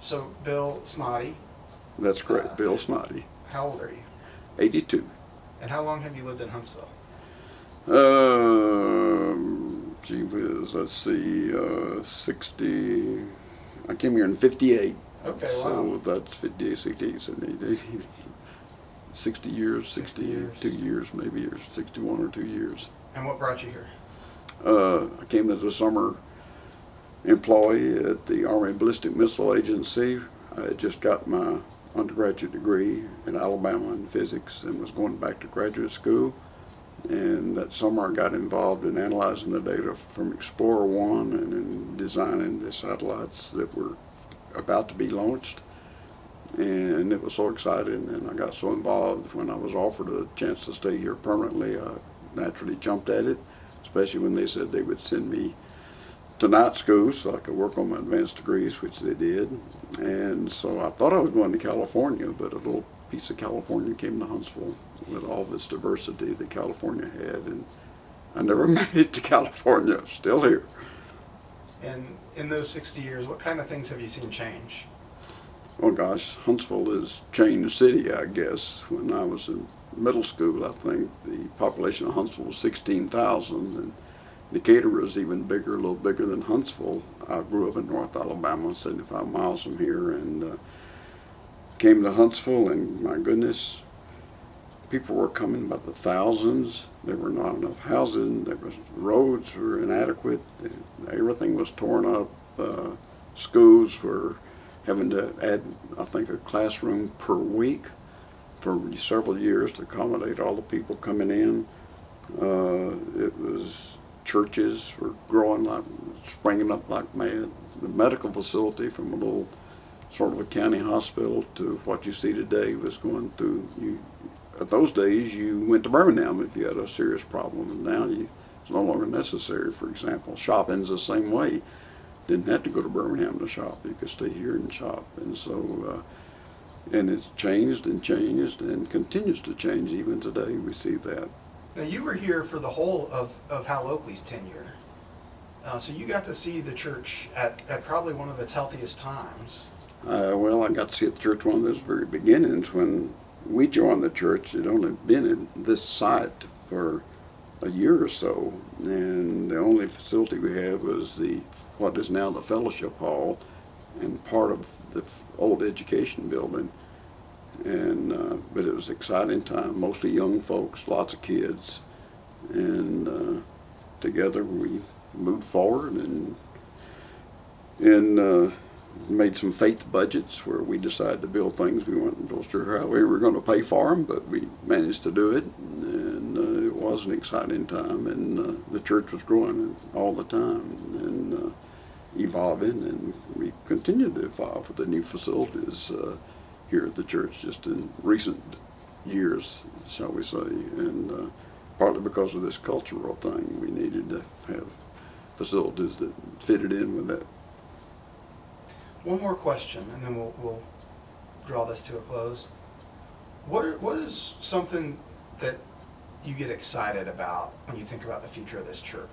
So, Bill Snody, That's correct, uh, Bill Snody, how old are you? 82. And how long have you lived in Huntsville? Gee whiz, let's see, 60. I came here in 58, Okay, wow. so that's 58, 68, 78, 80, 60 years, 60 62 years. years maybe, or 61 or 2 years. And what brought you here? I came as a summer employee at the Army Ballistic Missile Agency. I had just got my undergraduate degree in Alabama in physics and was going back to graduate school. And that summer I got involved in analyzing the data from Explorer 1 and in designing the satellites that were about to be launched. And it was so exciting, and I got so involved when I was offered a chance to stay here permanently. I naturally jumped at it, especially when they said they would send me to night school so I could work on my advanced degrees, which they did. And so I thought I was going to California, but a little piece of California came to Huntsville with all this diversity that California had, and I never made it to California. Still here. And in those 60 years, what kind of things have you seen change? Oh gosh, Huntsville has changed city, I guess. When I was in middle school, I think the population of Huntsville was 16,000, and Decatur was even bigger, a little bigger than Huntsville. I grew up in North Alabama, 75 miles from here, and came to Huntsville, and my goodness, people were coming by the thousands. There were not enough housing. Roads were inadequate. Everything was torn up. Schools were having to add, I think, a classroom per week for several years to accommodate all the people coming in. It was churches were growing like, springing up like mad. The medical facility from a little sort of a county hospital to what you see today was going through. At those days, you went to Birmingham if you had a serious problem, and now it's no longer necessary. For example, shopping's the same way. Didn't have to go to Birmingham to shop. You could stay here and shop. And so, and it's changed and changed and continues to change even today. We see that. Now, you were here for the whole of Hal Oakley's tenure. So you got to see the church at probably one of its healthiest times. Well, I got to see at the church one of those very beginnings when we joined the church. It had only been in this site for a year or so, and the only facility we had was what is now the fellowship hall and part of the old education building. And but it was an exciting time, mostly young folks, lots of kids, and together we moved forward and made some faith budgets where we decided to build things. We weren't real sure how we were going to pay for them, but we managed to do it, and it was an exciting time, and the church was growing all the time and evolving, and we continued to evolve with the new facilities here at the church just in recent years, shall we say, and partly because of this cultural thing, we needed to have facilities that fitted in with that. One more question, and then we'll draw this to a close. What is something that you get excited about when you think about the future of this church?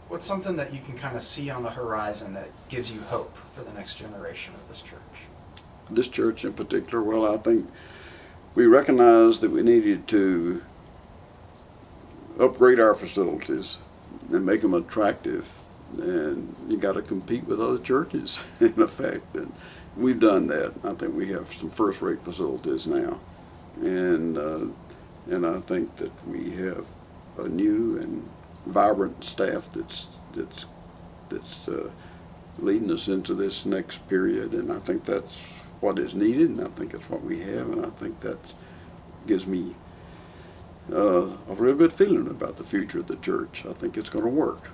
What's something that you can kind of see on the horizon that gives you hope for the next generation of this church? This church in particular, well, I think we recognized that we needed to upgrade our facilities and make them attractive, and you got to compete with other churches in effect, and we've done that. I think we have some first-rate facilities now, and I think that we have a new and vibrant staff that's leading us into this next period, and I think that's what is needed, and I think it's what we have, and I think that gives me a real good feeling about the future of the church. I think it's going to work.